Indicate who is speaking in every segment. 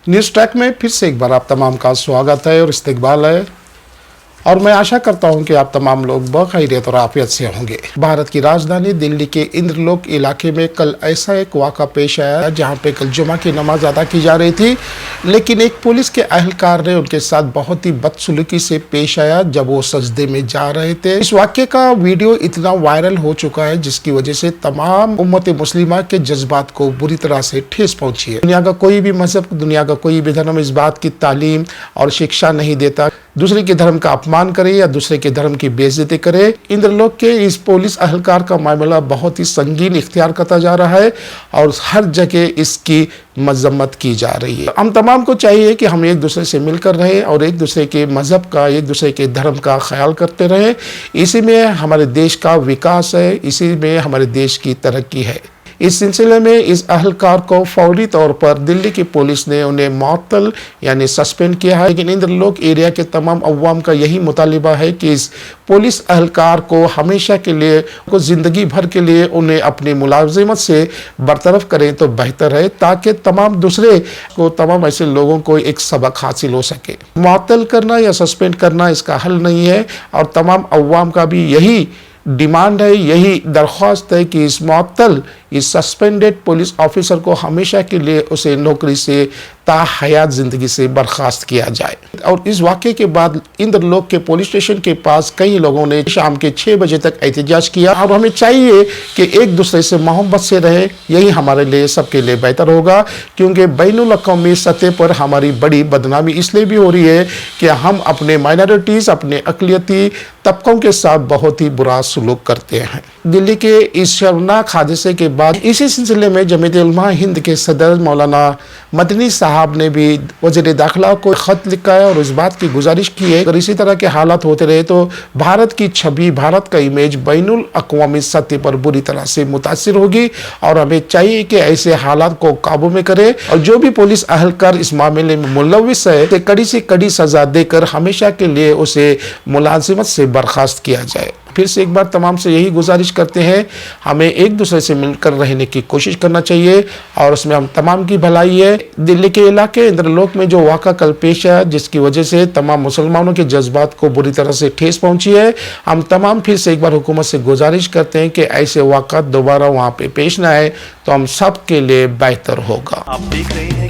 Speaker 1: News track में फिर से एक बार आप तमाम का स्वागत है और इस्तकबाल है और मैं आशा करता हूं कि आप तमाम लोग बखैरियत और आफियत से होंगे। भारत की राजधानी दिल्ली के इंद्रलोक इलाके में कल ऐसा एक वाक़ा पेश आया जहां पे कल जुमा की नमाज अदा की जा रही थी, लेकिन एक पुलिस के अहलकार ने उनके साथ बहुत ही बदसलूकी से पेश आया जब वो सजदे में जा रहे थे। इस वाक़े का वीडियो इतना वायरल हो चुका है जिसकी वजह से तमाम उम्मत मुस्लिमा के जज्बात को बुरी तरह से ठेस पहुंची है। दुनिया का कोई भी मजहब, दुनिया का कोई भी धर्म इस बात की तालीम और शिक्षा नहीं देता दूसरे के धर्म का अपमान करे या दूसरे के धर्म की बेइज्जती करे। इंद्रलोक के इस पुलिस अहलकार का मामला बहुत ही संगीन इख्तियार करता जा रहा है और हर जगह इसकी मजम्मत की जा रही है। हम तमाम को चाहिए कि हम एक दूसरे से मिलकर रहें और एक दूसरे के मजहब का, एक दूसरे के धर्म का ख्याल करते रहें। इसी में हमारे देश का विकास है, इसी में हमारे देश की तरक्की है। इस सिलसिले में इस अहलकार को फौरी तौर पर दिल्ली की पुलिस ने उन्हें मुअत्तल यानी सस्पेंड किया है, लेकिन इंद्रलोक एरिया के तमाम अवाम का यही मुतालिबा है कि इस पुलिस अहलकार को हमेशा के लिए, को ज़िंदगी भर के लिए उन्हें अपनी मुलाजिमत से बरतरफ करें तो बेहतर है, ताकि तमाम ऐसे लोगों को एक सबक हासिल हो सके। मुअत्तल करना या सस्पेंड करना इसका हल नहीं है और तमाम अवाम का भी यही डिमांड है, यही दरख्वास्त है कि इस सस्पेंडेड पुलिस ऑफिसर को हमेशा के लिए उसे नौकरी से ताहयात ज़िंदगी से बर्खास्त किया जाए। और इस वाक़े के बाद इंद्रलोक के पुलिस स्टेशन के पास कई लोगों ने शाम के 6 बजे तक एहतजाज किया और हमें चाहिए कि एक दूसरे से मोहब्बत से रहे, यही हमारे लिए सबके लिए बेहतर होगा, क्योंकि बैनुल अक़वामी सतह पर हमारी बड़ी बदनामी इसलिए भी हो रही है कि हम अपने माइनॉरिटीज़, अपने अक़लियती तबकों के साथ बहुत ही बुरा सलूक करते हैं। दिल्ली के इस शर्मनाक हादसे के बाद इसी सिलसिले में जमीयत उलमा हिंद के सदर मौलाना मदनी साहब ने भी वज़ीर दाखिला को खत लिखा है और इस बात की गुजारिश की है अगर इसी तरह के हालात होते रहे तो भारत की छवि, भारत का इमेज बैनुल अक़वामी सतह पर बुरी तरह से मुतासिर होगी और हमें चाहिए कि ऐसे हालात को काबू में करे और जो भी पुलिस अहलकार इस मामले में मुलव्विस है कड़ी से कड़ी सजा देकर हमेशा के लिए उसे मुलाजिमत से बर्खास्त किया जाए। फिर से एक बार तमाम से यही गुजारिश करते हैं, हमें एक दूसरे से मिलकर रहने की कोशिश करना चाहिए और उसमें हम तमाम की भलाई है। दिल्ली के इलाके इंद्रलोक में जो वाक़ा कल पेश है जिसकी वजह से तमाम मुसलमानों के जज्बात को बुरी तरह से ठेस पहुंची है, हम तमाम फिर से एक बार हुकूमत से गुजारिश करते हैं कि ऐसे वाक़ा दोबारा वहाँ पे पेश ना आए तो हम सब के लिए बेहतर होगा।
Speaker 2: आप देख रहे हैं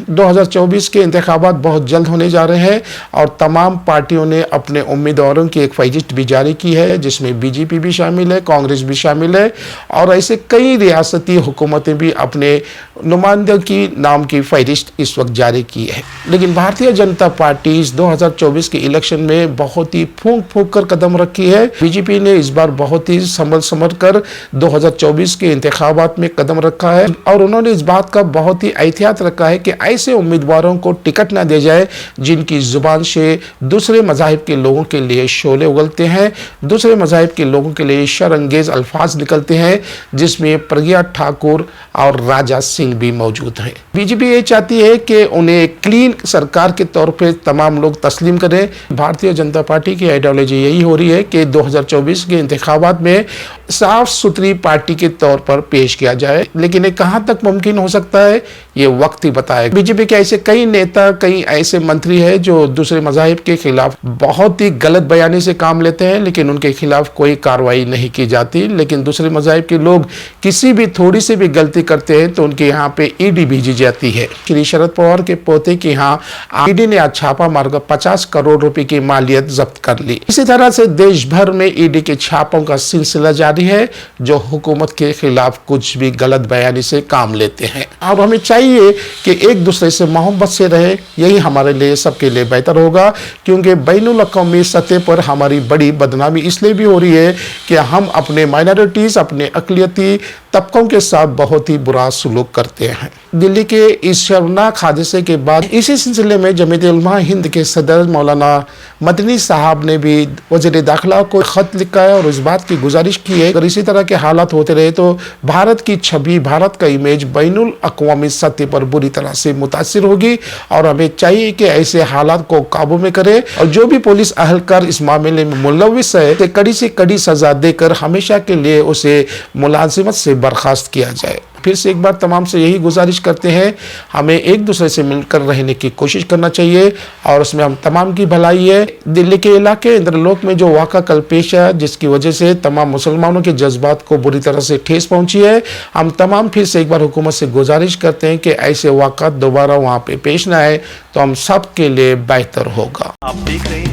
Speaker 1: 2024 के इंतखाबात बहुत जल्द होने जा रहे हैं और तमाम पार्टियों ने अपने उम्मीदवारों की एक फहरिस्त भी जारी की है जिसमें बीजेपी भी शामिल है, कांग्रेस भी शामिल है और ऐसे कई रियासती हुकूमतें भी अपने नुमाइंदों की नाम की फहरिस्त इस वक्त जारी की है। लेकिन भारतीय जनता पार्टी इस 2024 के इलेक्शन में बहुत ही फूंक कर कदम रखी है। बीजेपी ने इस बार बहुत ही संभल कर 2024 के इंतखाबात में कदम रखा है और उन्होंने इस बात का बहुत ही एहतियात रखा है कि ऐसे उम्मीदवारों को टिकट ना दिया जाए जिनकी जुबान से दूसरे मज़ाहिब के लोगों के लिए शोले उगलते हैं, दूसरे मज़ाहिब के लोगों के लिए शर्मअंगेज़ अल्फाज निकलते हैं, जिसमें प्रज्ञा ठाकुर और राजा सिंह भी मौजूद हैं। बीजेपी ये चाहती है कि उन्हें क्लीन सरकार के तौर पर तमाम लोग तस्लीम करें। भारतीय जनता पार्टी की आइडियोलॉजी यही हो रही है कि 2024 के इंतखाबात में साफ सुथरी पार्टी के तौर पर पेश किया जाए, लेकिन ये कहाँ तक मुमकिन हो सकता है ये वक्त ही बताएगा। बीजेपी के ऐसे कई नेता, कई ऐसे मंत्री हैं जो दूसरे मज़ाहिब के खिलाफ बहुत ही गलत बयानी से काम लेते हैं लेकिन उनके खिलाफ कोई कार्रवाई नहीं की जाती, लेकिन दूसरे मज़ाहिब के लोग किसी भी थोड़ी सी भी गलती करते हैं तो उनके यहाँ पे ईडी भेजी जाती है। श्री शरद पवार के पोते के यहाँ ईडी ने आज छापा मारकर 50 करोड़ रुपए की मालियत जब्त कर ली। इसी तरह से देश भर में ईडी के छापों का सिलसिला जारी है जो हुकूमत के खिलाफ कुछ भी गलत बयानी से काम लेते हैं। अब हमें चाहिए कि एक दूसरे से मोहब्बत से रहे, यही हमारे लिए सबके लिए बेहतर होगा, क्योंकि बैनुल अक़वामी सतह पर हमारी बड़ी बदनामी इसलिए भी हो रही है कि हम अपने माइनॉरिटीज़, अपने अक़लियती तबकों के साथ बहुत ही बुरा सलूक करते हैं। दिल्ली के इस शर्मनाक हादसे के बाद इसी सिलसिले में जमीयत उलमा हिंद के सदर मौलाना मदनी साहब ने भी वज़ीर दाखिला को खत लिखा है और इस बात की गुजारिश की है अगर इसी तरह के हालात होते रहे तो भारत की छवि, भारत का इमेज बैनुल अक़वामी सतह पर बुरी तरह से मुतासिर होगी और हमें चाहिए कि ऐसे हालात को काबू में करे और जो भी पुलिस अहलकार इस मामले में मुलव्विस है कड़ी से कड़ी सजा देकर हमेशा के लिए उसे मुलाजिमत से बर्खास्त किया जाए। फिर से एक बार तमाम से यही गुजारिश करते हैं, हमें एक दूसरे से मिलकर रहने की कोशिश करना चाहिए और उसमें हम तमाम की भलाई है। दिल्ली के इलाके इंद्रलोक में जो वाक़ा कल पेश है, जिसकी वजह से तमाम मुसलमानों के जज्बात को बुरी तरह से ठेस पहुंची है, हम तमाम फिर से एक बार हुकूमत से गुजारिश करते हैं कि ऐसे वाक़ात दोबारा वहाँ पे पेश ना आए तो हम सब के लिए बेहतर होगा।
Speaker 2: आप देख रहे हैं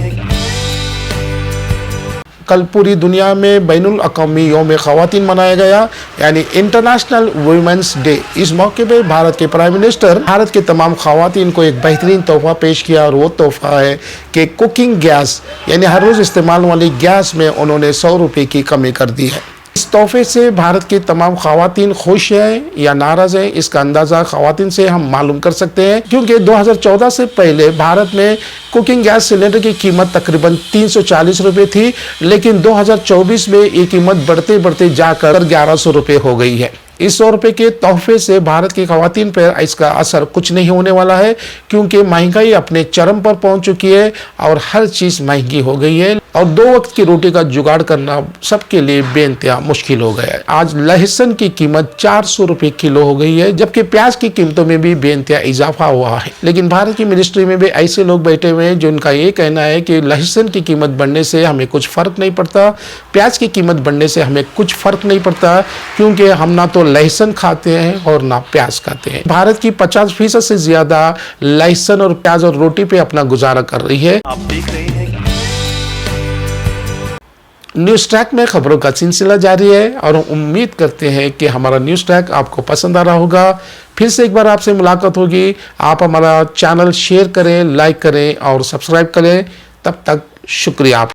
Speaker 1: कल पूरी दुनिया में बैनुल अक़वामी यौम ख़वातीन मनाया गया, यानी इंटरनेशनल वुमेंस डे। इस मौके पे भारत के प्राइम मिनिस्टर भारत के तमाम ख़वातीन को एक बेहतरीन तोहफा पेश किया और वो तोहफा है कि कुकिंग गैस, यानी हर रोज़ इस्तेमाल वाली गैस में उन्होंने 100 रुपये की कमी कर दी है। इस तोहफे से भारत की तमाम ख़वातीन खुश हैं या नाराज़ हैं, इसका अंदाज़ा ख़वातीन से हम मालूम कर सकते हैं, क्योंकि 2014 से पहले भारत में कुकिंग गैस सिलेंडर की कीमत तकरीबन 340 रुपये थी, लेकिन 2024 में ये कीमत बढ़ते बढ़ते जाकर 1100 रुपये हो गई है। इस 100 रुपये के तोहफे से भारत की ख़वातीन पर इसका असर कुछ नहीं होने वाला है, क्योंकि महंगाई अपने चरम पर पहुंच चुकी है और हर चीज़ महंगी हो गई है और 2 वक्त की रोटी का जुगाड़ करना सबके लिए बेइंतहा मुश्किल हो गया है। आज लहसुन की कीमत 400 रुपये किलो हो गई है, जबकि प्याज की कीमतों में भी बेइंतहा इजाफा हुआ है। लेकिन भारत की मिनिस्ट्री में भी ऐसे लोग बैठे हुए हैं जिनका ये कहना है कि लहसुन की कीमत बढ़ने से हमें कुछ फ़र्क नहीं पड़ता, प्याज की कीमत बढ़ने से हमें कुछ फ़र्क नहीं पड़ता, क्योंकि हम ना तो लहसुन खाते हैं और ना प्याज खाते हैं। भारत की 50% से ज़्यादा लहसुन और प्याज और रोटी पे अपना गुजारा कर रही है।
Speaker 2: आप देख रहे हैं
Speaker 1: न्यूज़ ट्रैक में खबरों का सिलसिला जारी है और हम उम्मीद करते हैं कि हमारा न्यूज़ ट्रैक आपको पसंद आ रहा होगा। फिर से एक बार आपसे मुलाकात होगी। आप हमारा चैनल शेयर करें, लाइक करें और सब्सक्राइब करें। तब तक शुक्रिया।